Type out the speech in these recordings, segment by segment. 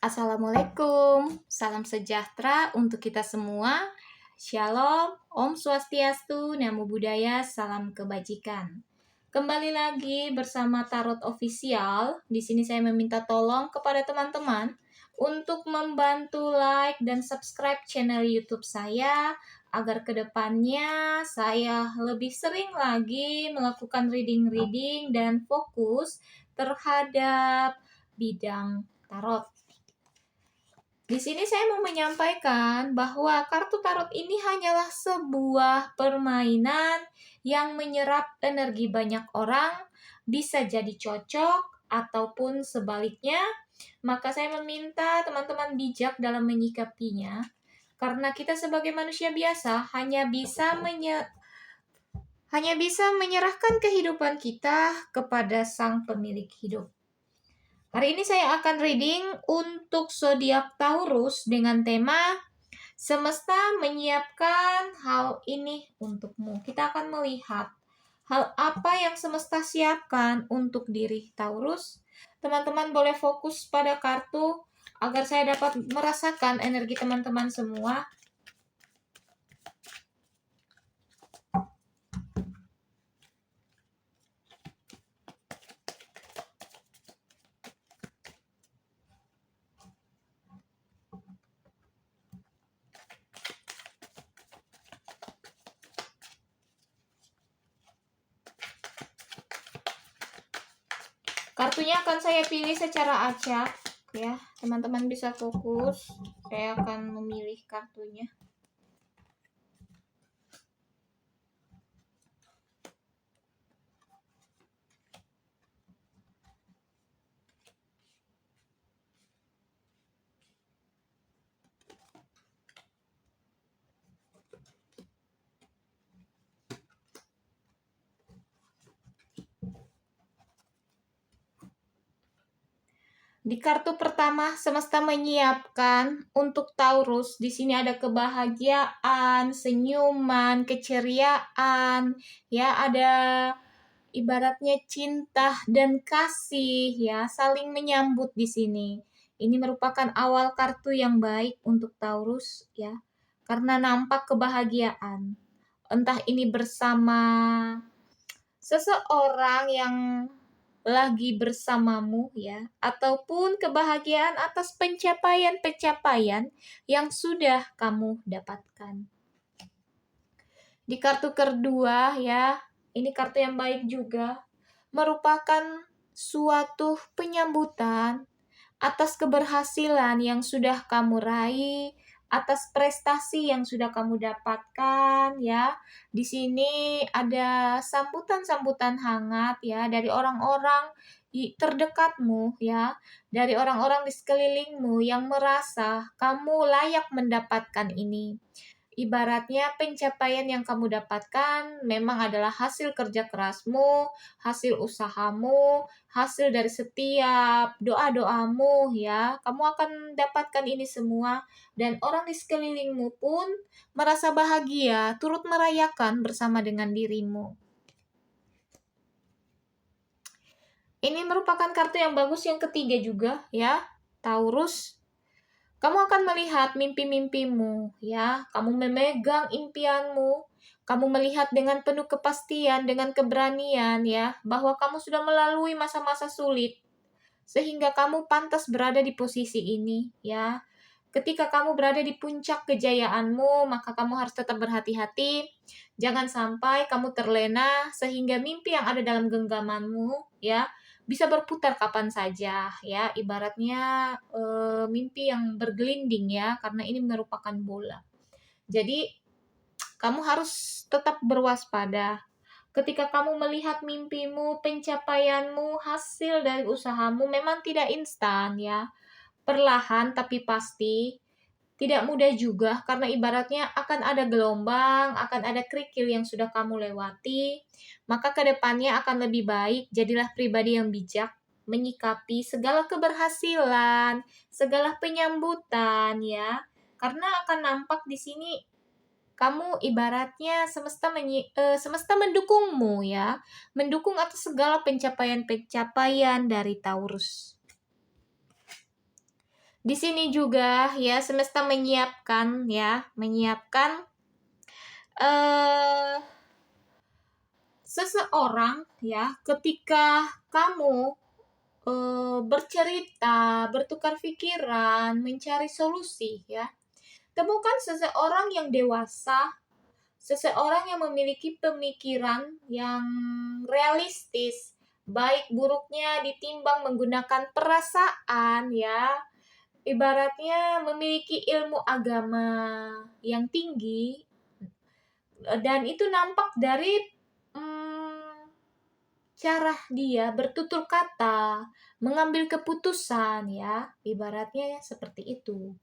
Assalamualaikum, salam sejahtera untuk kita semua. Shalom, Om Swastiastu, Namo Buddhaya, salam kebajikan. Kembali lagi bersama Tarot Official. Di sini saya meminta tolong kepada teman-teman untuk membantu like dan subscribe channel YouTube saya agar kedepannya saya lebih sering lagi melakukan reading dan fokus terhadap bidang tarot. Di sini saya mau menyampaikan bahwa kartu tarot ini hanyalah sebuah permainan yang menyerap energi banyak orang, bisa jadi cocok ataupun sebaliknya. Maka saya meminta teman-teman bijak dalam menyikapinya, karena kita sebagai manusia biasa hanya bisa menyerahkan kehidupan kita kepada Sang Pemilik hidup. Hari ini saya akan reading untuk zodiak Taurus dengan tema Semesta menyiapkan hal ini untukmu. Kita akan melihat hal apa yang semesta siapkan untuk diri Taurus. Teman-teman boleh fokus pada kartu agar saya dapat merasakan energi teman-teman semua. Kartunya akan saya pilih secara acak ya. Teman-teman bisa fokus. Saya akan memilih kartunya. Di kartu pertama, semesta menyiapkan untuk Taurus. Di sini ada kebahagiaan, senyuman, keceriaan, ya ada ibaratnya cinta dan kasih, ya saling menyambut di sini. Ini merupakan awal kartu yang baik untuk Taurus, ya, karena nampak kebahagiaan. Entah ini bersama seseorang yang lagi bersamamu ya, ataupun kebahagiaan atas pencapaian-pencapaian yang sudah kamu dapatkan. Di kartu kedua ya, ini kartu yang baik juga, merupakan suatu penyambutan atas keberhasilan yang sudah kamu raih, atas prestasi yang sudah kamu dapatkan ya. Di sini ada sambutan-sambutan hangat ya dari orang-orang terdekatmu ya, dari orang-orang di sekelilingmu yang merasa kamu layak mendapatkan ini. Ibaratnya pencapaian yang kamu dapatkan memang adalah hasil kerja kerasmu, hasil usahamu, hasil dari setiap doa-doamu ya. Kamu akan dapatkan ini semua dan orang di sekelilingmu pun merasa bahagia, turut merayakan bersama dengan dirimu. Ini merupakan kartu yang bagus yang ketiga juga ya, Taurus. Kamu akan melihat mimpi-mimpimu, ya. Kamu memegang impianmu. Kamu melihat dengan penuh kepastian, dengan keberanian, ya, bahwa kamu sudah melalui masa-masa sulit, sehingga kamu pantas berada di posisi ini, ya. Ketika kamu berada di puncak kejayaanmu, maka kamu harus tetap berhati-hati. Jangan sampai kamu terlena, sehingga mimpi yang ada dalam genggamanmu, ya, bisa berputar kapan saja ya, ibaratnya mimpi yang bergelinding ya, karena ini merupakan bola. Jadi kamu harus tetap berwaspada. Ketika kamu melihat mimpimu, pencapaianmu, hasil dari usahamu memang tidak instan ya, perlahan tapi pasti. Tidak mudah juga karena ibaratnya akan ada gelombang, akan ada kerikil yang sudah kamu lewati. Maka kedepannya akan lebih baik, jadilah pribadi yang bijak, menyikapi segala keberhasilan, segala penyambutan ya. Karena akan nampak di sini kamu ibaratnya semesta mendukungmu ya, mendukung atas segala pencapaian-pencapaian dari Taurus. Di sini juga ya semesta menyiapkan eh seseorang ya ketika kamu bercerita, bertukar pikiran, mencari solusi ya. Temukan seseorang yang dewasa, seseorang yang memiliki pemikiran yang realistis, baik buruknya ditimbang menggunakan perasaan ya. Ibaratnya memiliki ilmu agama yang tinggi dan itu nampak dari cara dia bertutur kata, mengambil keputusan ya, ibaratnya seperti itu.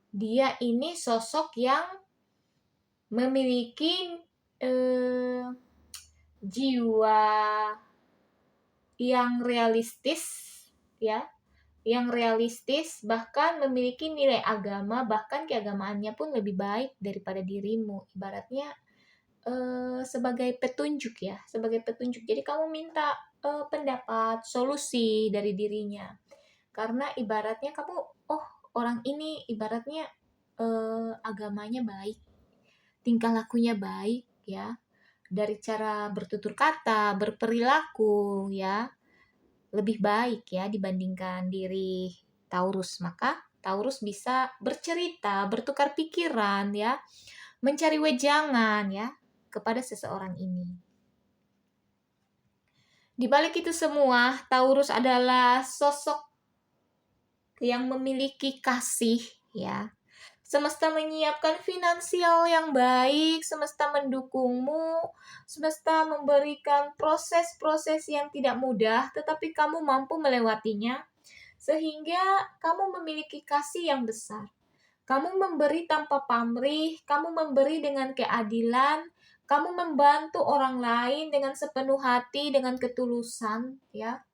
Dia ini sosok yang memiliki jiwa yang realistis ya, yang realistis, bahkan memiliki nilai agama, bahkan keagamaannya pun lebih baik daripada dirimu. Ibaratnya sebagai petunjuk ya, sebagai petunjuk. Jadi kamu minta pendapat, solusi dari dirinya. Karena ibaratnya kamu, oh orang ini ibaratnya agamanya baik, tingkah lakunya baik ya, dari cara bertutur kata, berperilaku ya, lebih baik ya dibandingkan diri Taurus. Maka Taurus bisa bercerita, bertukar pikiran ya, mencari wejangan ya kepada seseorang ini. Di balik itu semua, Taurus adalah sosok yang memiliki kasih ya. Semesta menyiapkan finansial yang baik, semesta mendukungmu, semesta memberikan proses-proses yang tidak mudah, tetapi kamu mampu melewatinya, sehingga kamu memiliki kasih yang besar. Kamu memberi tanpa pamrih, kamu memberi dengan keadilan, kamu membantu orang lain dengan sepenuh hati, dengan ketulusan, ya.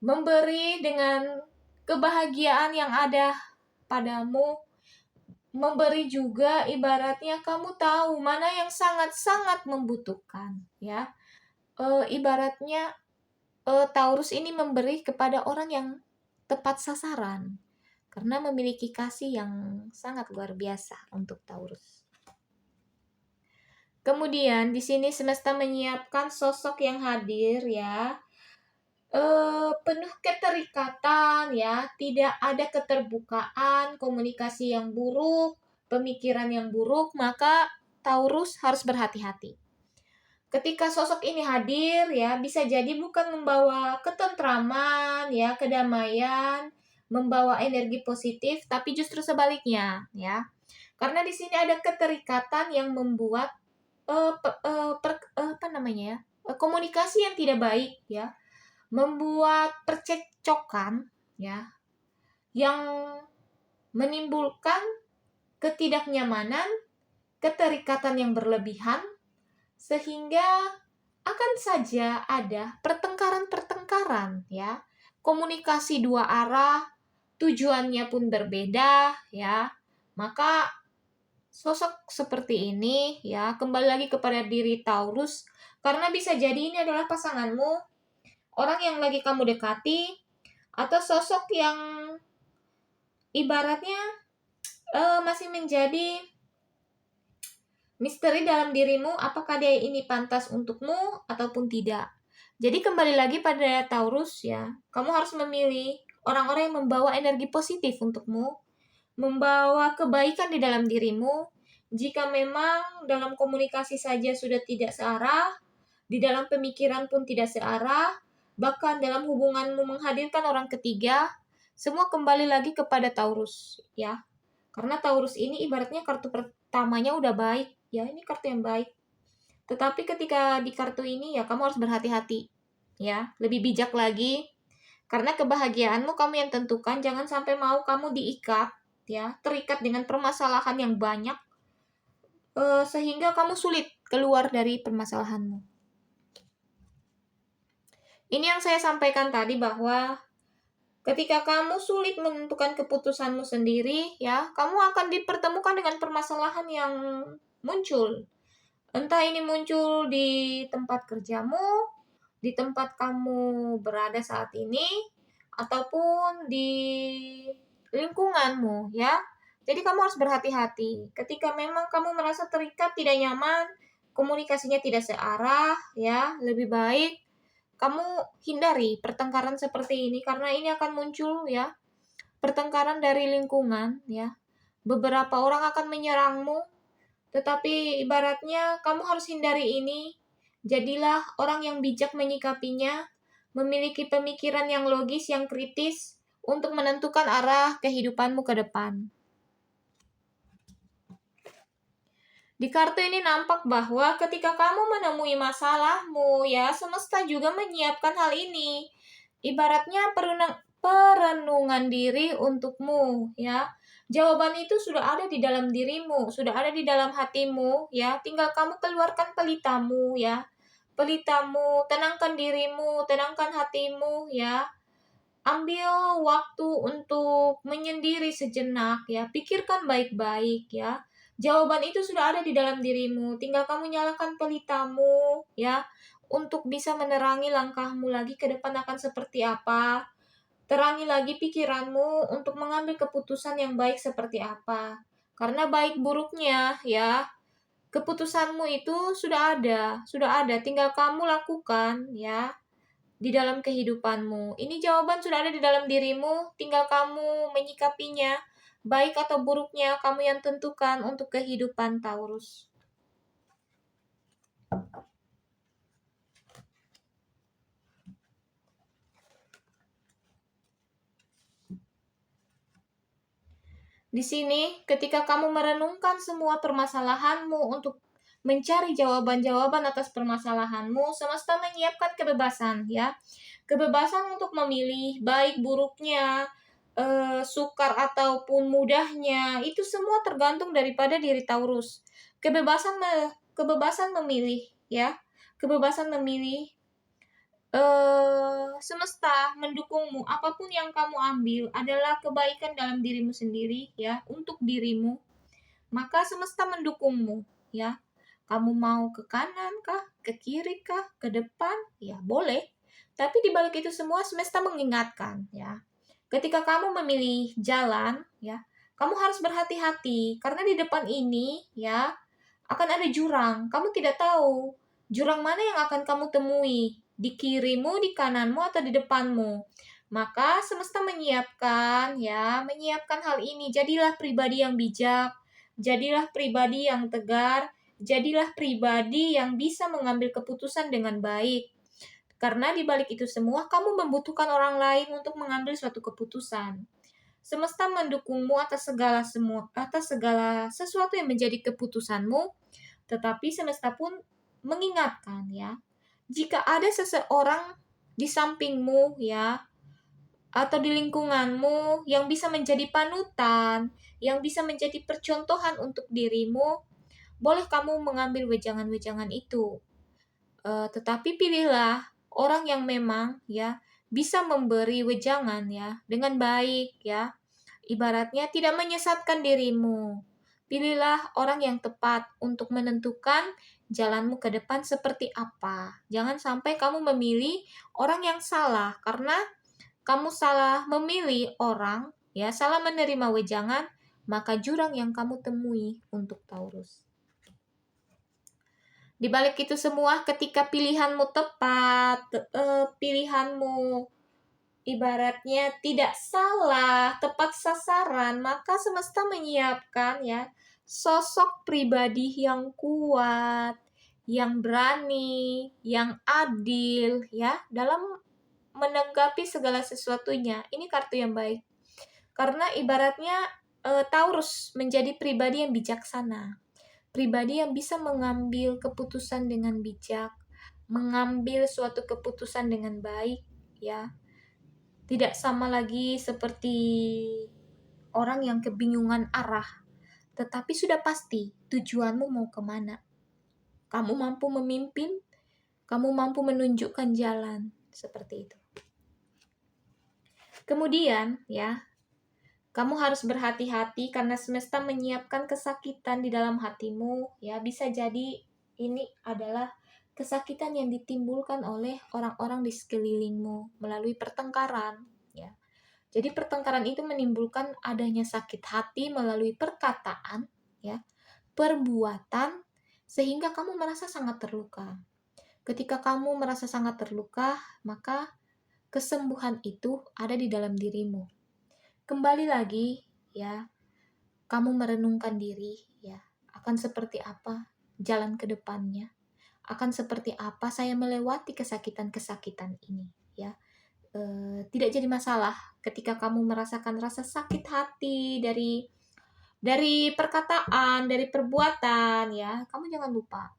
Memberi dengan kebahagiaan yang ada padamu, memberi juga ibaratnya kamu tahu mana yang sangat-sangat membutuhkan ya. Ibaratnya Taurus ini memberi kepada orang yang tepat sasaran karena memiliki kasih yang sangat luar biasa untuk Taurus. Kemudian di sini semesta menyiapkan sosok yang hadir ya, penuh keterikatan ya, tidak ada keterbukaan, komunikasi yang buruk, pemikiran yang buruk, maka Taurus harus berhati-hati. Ketika sosok ini hadir ya, bisa jadi bukan membawa ketentraman ya, kedamaian, membawa energi positif, tapi justru sebaliknya ya. Karena di sini ada keterikatan yang membuat komunikasi yang tidak baik ya, membuat percekcokan ya, yang menimbulkan ketidaknyamanan, keterikatan yang berlebihan, sehingga akan saja ada pertengkaran-pertengkaran ya, komunikasi dua arah, tujuannya pun berbeda ya. Maka sosok seperti ini ya, kembali lagi kepada diri Taurus, karena bisa jadi ini adalah pasanganmu, orang yang lagi kamu dekati, atau sosok yang ibaratnya masih menjadi misteri dalam dirimu, apakah dia ini pantas untukmu ataupun tidak. Jadi kembali lagi pada Taurus ya, kamu harus memilih orang-orang yang membawa energi positif untukmu, membawa kebaikan di dalam dirimu. Jika memang dalam komunikasi saja sudah tidak searah, di dalam pemikiran pun tidak searah, bahkan dalam hubunganmu menghadirkan orang ketiga, semua kembali lagi kepada Taurus ya. Karena Taurus ini ibaratnya kartu pertamanya udah baik ya, ini kartu yang baik. Tetapi ketika di kartu ini ya kamu harus berhati-hati ya, lebih bijak lagi. Karena kebahagiaanmu kamu yang tentukan, jangan sampai mau kamu diikat ya, terikat dengan permasalahan yang banyak sehingga kamu sulit keluar dari permasalahanmu. Ini yang saya sampaikan tadi, bahwa ketika kamu sulit menentukan keputusanmu sendiri, ya, kamu akan dipertemukan dengan permasalahan yang muncul. Entah ini muncul di tempat kerjamu, di tempat kamu berada saat ini, ataupun di lingkunganmu, ya. Jadi kamu harus berhati-hati. Ketika memang kamu merasa terikat, tidak nyaman, komunikasinya tidak searah, ya, lebih baik kamu hindari pertengkaran seperti ini karena ini akan muncul, ya, pertengkaran dari lingkungan, ya. Beberapa orang akan menyerangmu, tetapi ibaratnya kamu harus hindari ini. Jadilah orang yang bijak menyikapinya, memiliki pemikiran yang logis, yang kritis, untuk menentukan arah kehidupanmu ke depan. Di kartu ini nampak bahwa ketika kamu menemui masalahmu, ya, semesta juga menyiapkan hal ini. Ibaratnya perenungan diri untukmu, ya. Jawaban itu sudah ada di dalam dirimu, sudah ada di dalam hatimu, ya. Tinggal kamu keluarkan pelitamu, ya. Pelitamu, tenangkan dirimu, tenangkan hatimu, ya. Ambil waktu untuk menyendiri sejenak, ya. Pikirkan baik-baik, ya. Jawaban itu sudah ada di dalam dirimu. Tinggal kamu nyalakan pelitamu, ya, untuk bisa menerangi langkahmu lagi ke depan akan seperti apa. Terangi lagi pikiranmu untuk mengambil keputusan yang baik seperti apa. Karena baik buruknya, ya, keputusanmu itu sudah ada. Tinggal kamu lakukan, ya, di dalam kehidupanmu. Ini jawaban sudah ada di dalam dirimu, tinggal kamu menyikapinya. Baik atau buruknya, kamu yang tentukan untuk kehidupan Taurus. Di sini, ketika kamu merenungkan semua permasalahanmu untuk mencari jawaban-jawaban atas permasalahanmu, semesta menyiapkan kebebasan, ya. Kebebasan untuk memilih baik buruknya, sukar ataupun mudahnya, itu semua tergantung daripada diri Taurus. Kebebasan memilih, ya. Kebebasan memilih, semesta mendukungmu. Apapun yang kamu ambil adalah kebaikan dalam dirimu sendiri, ya, untuk dirimu. Maka semesta mendukungmu, ya. Kamu mau ke kanan kah, ke kiri kah, ke depan, ya boleh. Tapi di balik itu semua semesta mengingatkan, ya. Ketika kamu memilih jalan, ya, kamu harus berhati-hati karena di depan ini, ya, akan ada jurang. Kamu tidak tahu jurang mana yang akan kamu temui, di kirimu, di kananmu, atau di depanmu. Maka semesta menyiapkan, ya, menyiapkan hal ini. Jadilah pribadi yang bijak, jadilah pribadi yang tegar, jadilah pribadi yang bisa mengambil keputusan dengan baik. Karena di balik itu semua, kamu membutuhkan orang lain untuk mengambil suatu keputusan. Semesta mendukungmu atas segala sesuatu yang menjadi keputusanmu, tetapi semesta pun mengingatkan, ya, jika ada seseorang di sampingmu, ya, atau di lingkunganmu yang bisa menjadi panutan, yang bisa menjadi percontohan untuk dirimu, boleh kamu mengambil wejangan-wejangan itu. Tetapi pilihlah orang yang memang, ya, bisa memberi wejangan, ya, dengan baik, ya. Ibaratnya tidak menyesatkan dirimu. Pilihlah orang yang tepat untuk menentukan jalanmu ke depan seperti apa. Jangan sampai kamu memilih orang yang salah karena kamu salah memilih orang, ya, salah menerima wejangan, maka jurang yang kamu temui untuk Taurus. Di balik itu semua, ketika pilihanmu tepat, pilihanmu ibaratnya tidak salah, tepat sasaran, maka semesta menyiapkan, ya, sosok pribadi yang kuat, yang berani, yang adil, ya, dalam menanggapi segala sesuatunya. Ini kartu yang baik. Karena ibaratnya Taurus menjadi pribadi yang bijaksana. Pribadi yang bisa mengambil keputusan dengan bijak, mengambil suatu keputusan dengan baik, ya. Tidak sama lagi seperti orang yang kebingungan arah, tetapi sudah pasti tujuanmu mau kemana. Kamu mampu memimpin, kamu mampu menunjukkan jalan, seperti itu. Kemudian, ya, kamu harus berhati-hati karena semesta menyiapkan kesakitan di dalam hatimu, ya. Bisa jadi ini adalah kesakitan yang ditimbulkan oleh orang-orang di sekelilingmu melalui pertengkaran, ya. Jadi pertengkaran itu menimbulkan adanya sakit hati melalui perkataan, ya, perbuatan, sehingga kamu merasa sangat terluka. Ketika kamu merasa sangat terluka, maka kesembuhan itu ada di dalam dirimu. Kembali lagi, ya, kamu merenungkan diri, ya, akan seperti apa jalan ke depannya, akan seperti apa saya melewati kesakitan-kesakitan ini, ya. Tidak jadi masalah ketika kamu merasakan rasa sakit hati dari perkataan, dari perbuatan, ya. Kamu jangan lupa,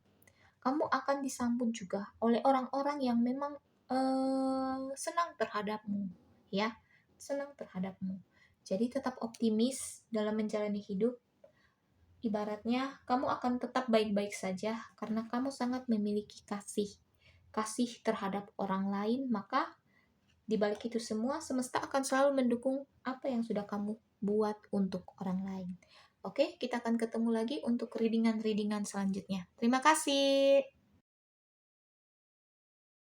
kamu akan disambut juga oleh orang-orang yang memang senang terhadapmu, ya, senang terhadapmu. Jadi tetap optimis dalam menjalani hidup. Ibaratnya kamu akan tetap baik-baik saja karena kamu sangat memiliki kasih terhadap orang lain. Maka di balik itu semua, semesta akan selalu mendukung apa yang sudah kamu buat untuk orang lain. Oke, kita akan ketemu lagi untuk readingan-readingan selanjutnya. Terima kasih.